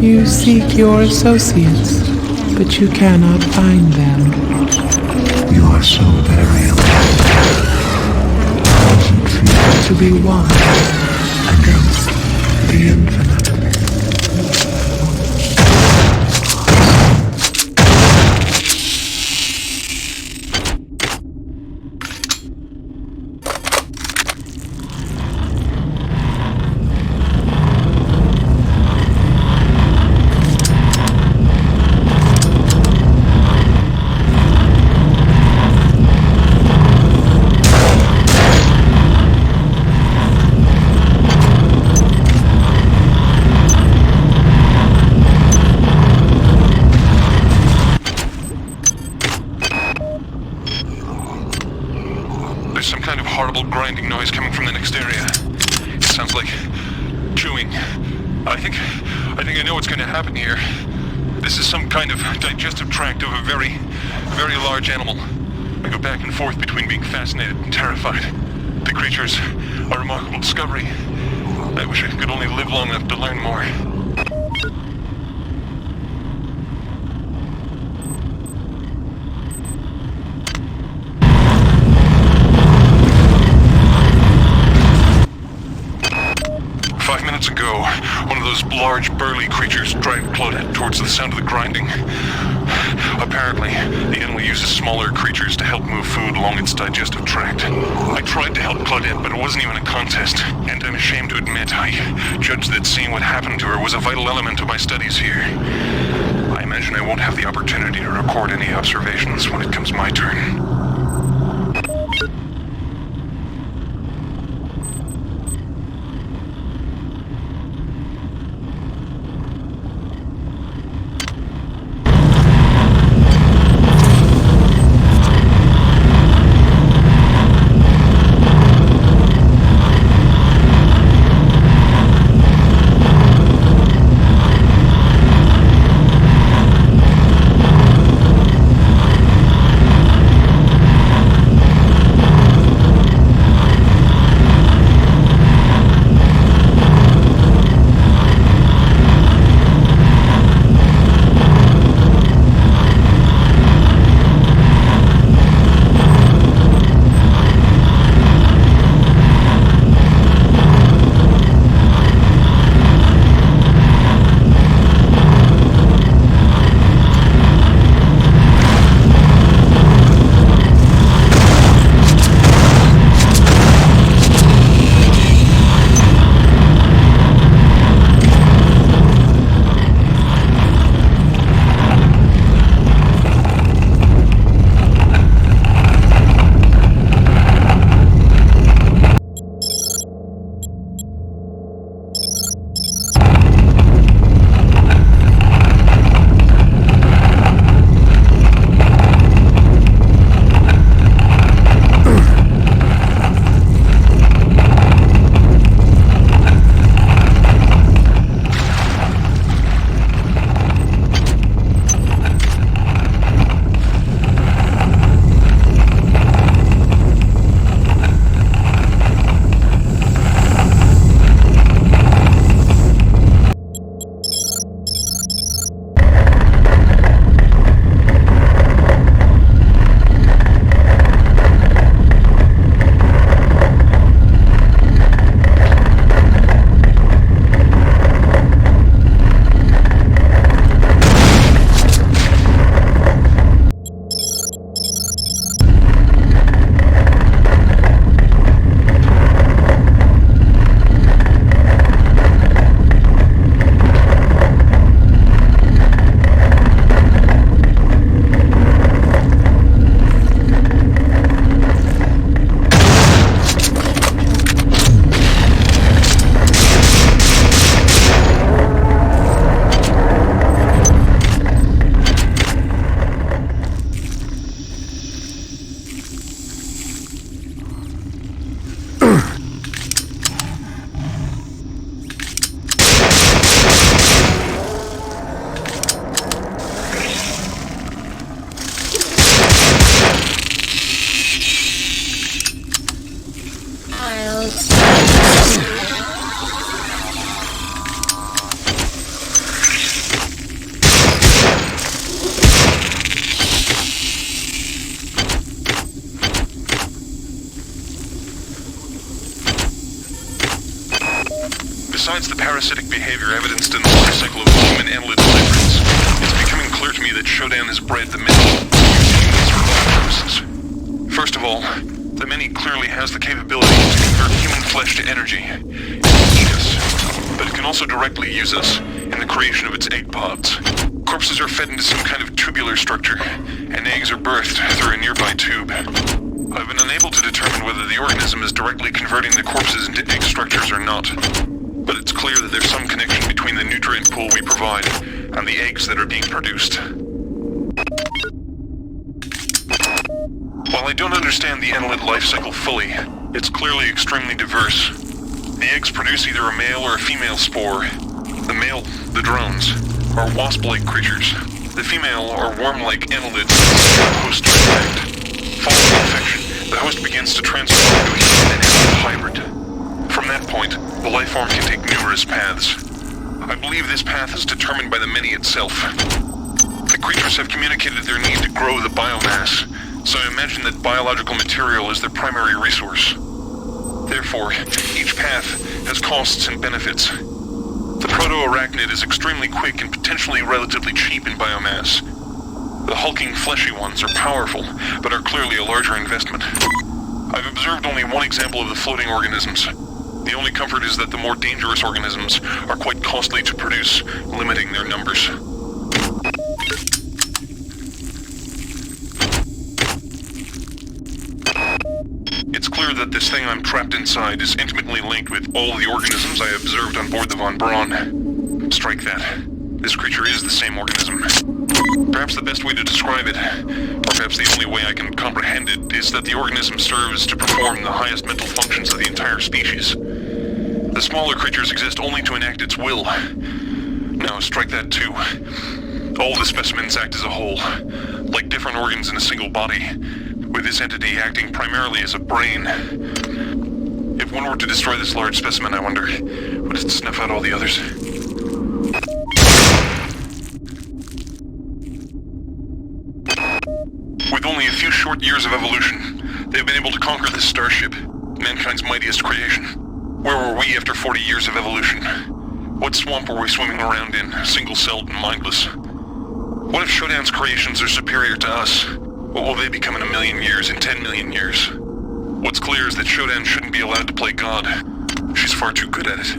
You seek your associates, but you cannot find them. You are so very alone. To be one against the infinite. There's some kind of horrible grinding noise coming from the next area. It sounds like chewing. I think I know what's going to happen here. This is some kind of digestive tract of a very, very large animal. I go back and forth between being fascinated and terrified. The creature's a remarkable discovery. I wish I could only live long enough to learn more. 5 minutes ago, one of those large, burly creatures dragged Claudette towards the sound of the grinding. Apparently, the animal uses smaller creatures to help move food along its digestive tract. I tried to help Claudette, but it wasn't even a contest, and I'm ashamed to admit I judged that seeing what happened to her was a vital element of my studies here. I imagine I won't have the opportunity to record any observations when it comes my turn. parasitic behavior evidenced in the life cycle of human annelid hybrids, it's becoming clear to me that Shodan has bred the many using these for other purposes. First of all, the many clearly has the capability to convert human flesh to energy and eat us, but it can also directly use us in the creation of its egg pods. Corpses are fed into some kind of tubular structure, and eggs are birthed through a nearby tube. I've been unable to determine whether the organism is directly converting the corpses into egg structures or not, but it's clear that there's some connection between the nutrient pool we provide and the eggs that are being produced. While I don't understand the annelid life cycle fully, it's clearly extremely diverse. The eggs produce either a male or a female spore. The male, the drones, are wasp-like creatures. The female are worm-like annelids that the host to infect. Following infection, the host begins to transform into a human and annelid hybrid. From that point, the life form can take numerous paths. I believe this path is determined by the many itself. The creatures have communicated their need to grow the biomass, so I imagine that biological material is their primary resource. Therefore, each path has costs and benefits. The proto-arachnid is extremely quick and potentially relatively cheap in biomass. The hulking fleshy ones are powerful, but are clearly a larger investment. I've observed only one example of the floating organisms. The only comfort is that the more dangerous organisms are quite costly to produce, limiting their numbers. It's clear that this thing I'm trapped inside is intimately linked with all the organisms I observed on board the Von Braun. Strike that. This creature is the same organism. Perhaps the best way to describe it, or perhaps the only way I can comprehend it, is that the organism serves to perform the highest mental functions of the entire species. The smaller creatures exist only to enact its will. Now, strike that too. All the specimens act as a whole, like different organs in a single body, with this entity acting primarily as a brain. If one were to destroy this large specimen, I wonder, would it snuff out all the others? With only a few short years of evolution, they've been able to conquer this starship, mankind's mightiest creation. Where were we after 40 years of evolution? What swamp were we swimming around in, single-celled and mindless? What if Shodan's creations are superior to us? What will they become in 1 million years, in 10 million years? What's clear is that Shodan shouldn't be allowed to play God. She's far too good at it.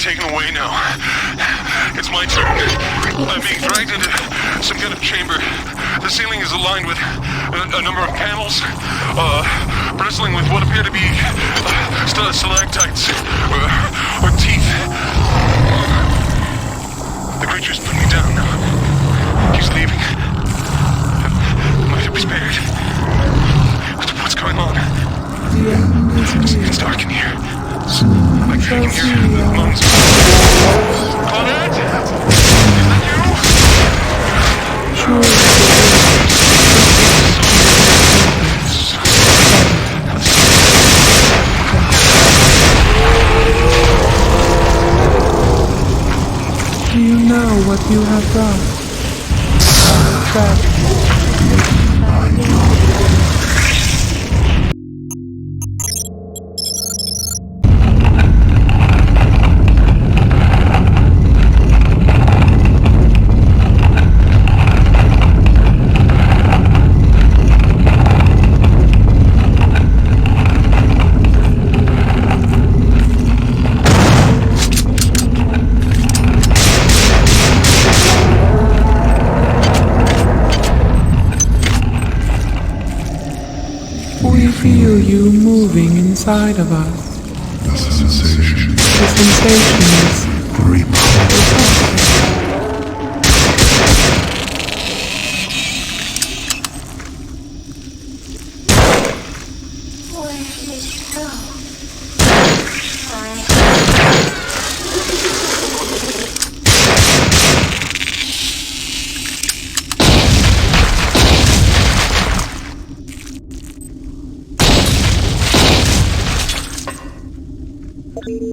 Taken away now. It's my turn. I'm being dragged into some kind of chamber. The ceiling is aligned with a number of panels, bristling with what appear to be stalactites or teeth. The creature's put me down now. He's leaving. Might it be spared? What's going on? It's dark in here. I can hear the moans. Claudette? Is that you? Sure. Do you know what you have done? Tragedy. feel you moving inside of us. The sensation The sensation is repulsive.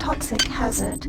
Toxic hazard.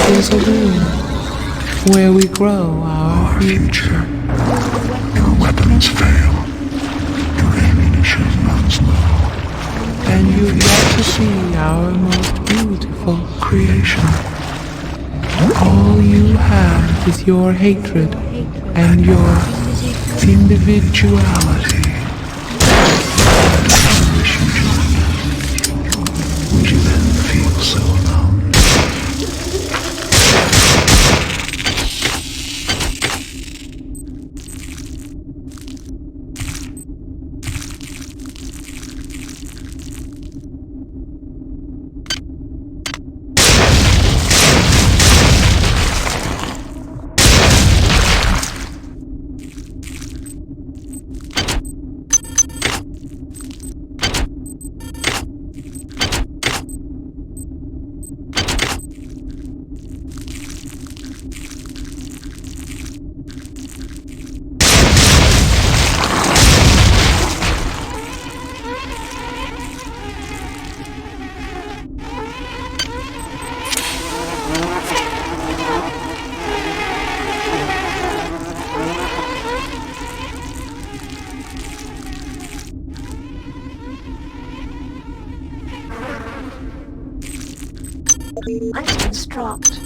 Is a room where we grow our future. Your weapons fail. Your ammunition runs low. And you've yet to see our most beautiful creation. All you have is your hatred and your individuality. I wish you joined us. Would you then feel so alone? Items dropped.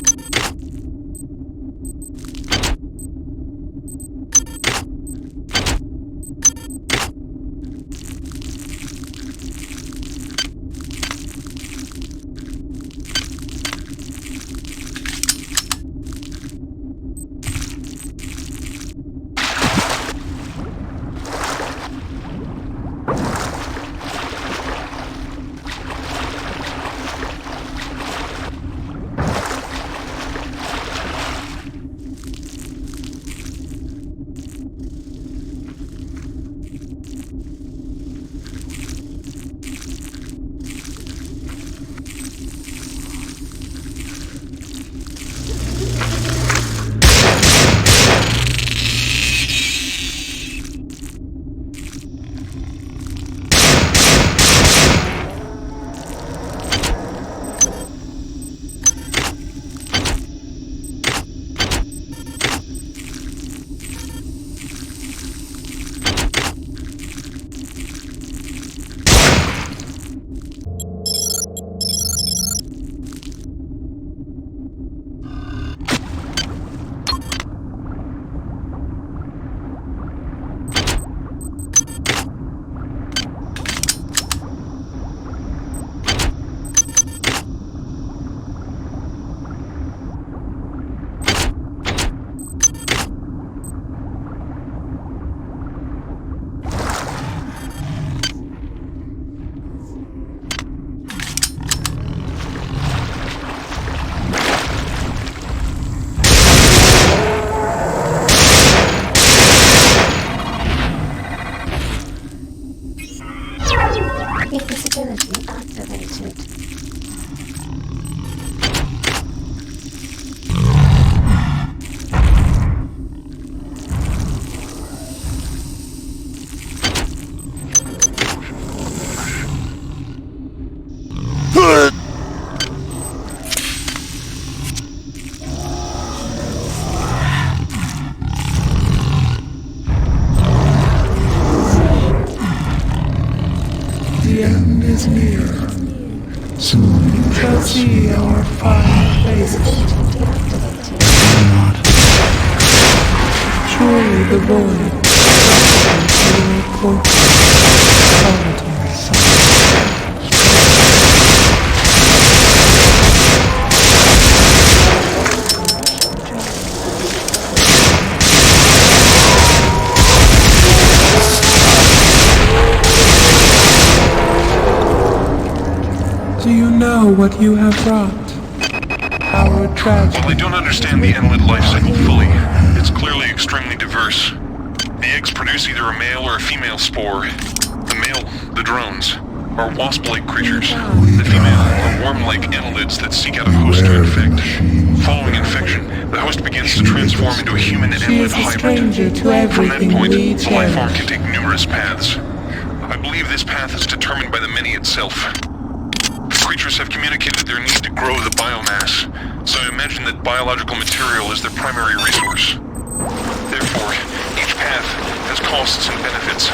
is near. Soon You shall you'll see our fine faces. not. Surely the void will your portrait solitary. Do you know what you have brought? Our tragedy. While I don't understand the Enlid life cycle fully, it's clearly extremely diverse. The eggs produce either a male or a female spore. The male, the drones, are wasp-like creatures. The female are worm-like annelids that seek out a host to infect. Following infection, the host begins to transform into a human She annelid is a hybrid. stranger to From that everything point, we the life form cherish. can take numerous paths. I believe this path is determined by the many itself. Creatures have communicated their need to grow the biomass, so I imagine that biological material is their primary resource. Therefore, each path has costs and benefits.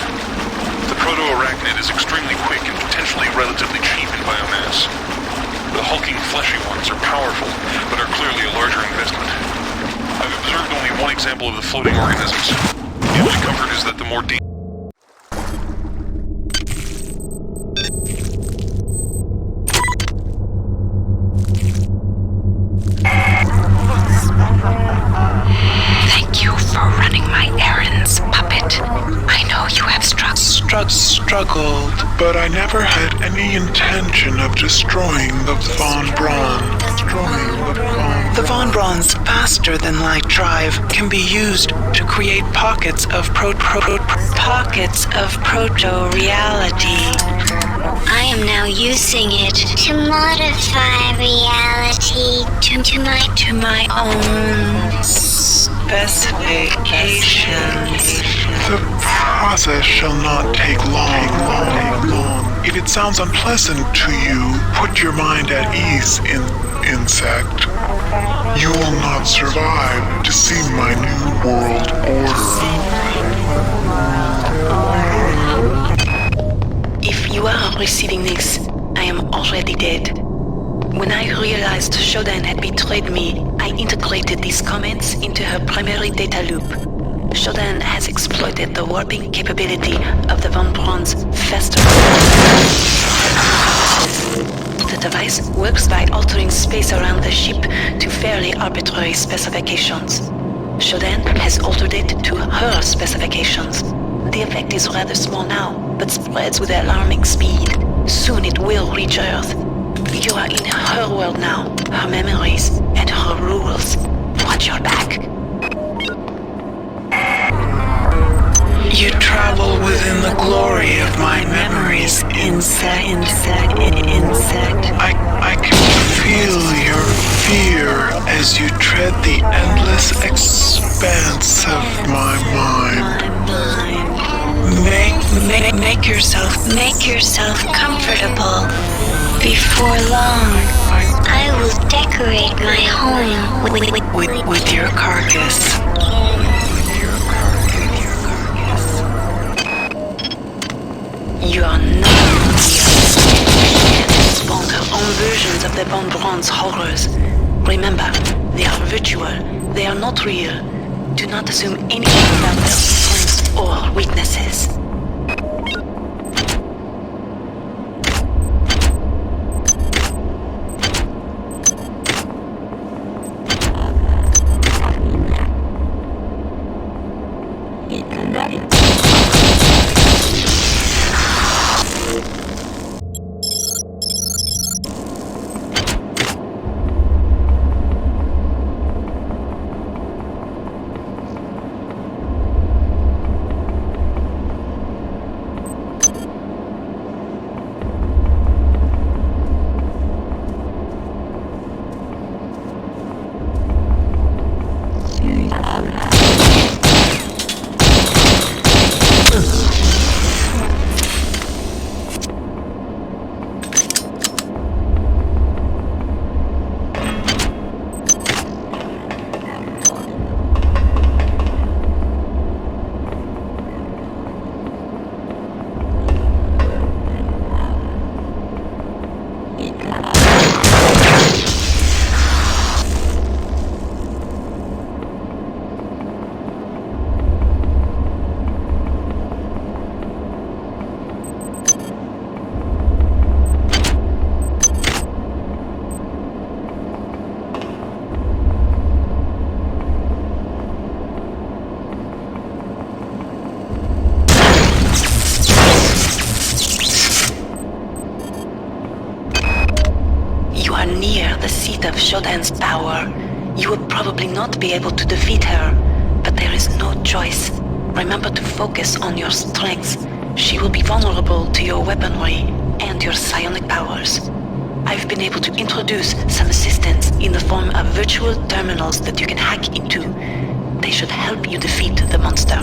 The proto-arachnid is extremely quick and potentially relatively cheap in biomass. The hulking fleshy ones are powerful, but are clearly a larger investment. I've observed only one example of the floating organisms. The only comfort is that the more Thank you for running my errands, puppet. I know you have Struggled, but I never had any intention of destroying the Von Braun. The Von Braun's faster-than-light drive can be used to create pockets of proto-reality. I am now using it to modify reality To my own specifications. The process shall not take long. If it sounds unpleasant to you, put your mind at ease, insect. You will not survive to see my new world order. If you are receiving this, I am already dead. When I realized Shodan had betrayed me, I integrated these comments into her primary data loop. Shodan has exploited the warping capability of the Von Braun's faster. The device works by altering space around the ship to fairly arbitrary specifications. Shodan has altered it to her specifications. The effect is rather small now, but spreads with alarming speed. Soon it will reach Earth. You are in her world now, her memories and her rules. Watch your back. You travel within the glory of my memories, insect. I can feel your fear as you tread the endless expanse of my mind. Make yourself comfortable. Before long, I will decorate my home with your carcass. You are not spawned her own versions of the Von Braun's horrors. Remember, they are virtual. They are not real. Do not assume anything about their strengths or weaknesses. near the seat of Shodan's power, you will probably not be able to defeat her, but there is no choice. Remember to focus on your strengths. She will be vulnerable to your weaponry and your psionic powers. I've been able to introduce some assistance in the form of virtual terminals that you can hack into. They should help you defeat the monster.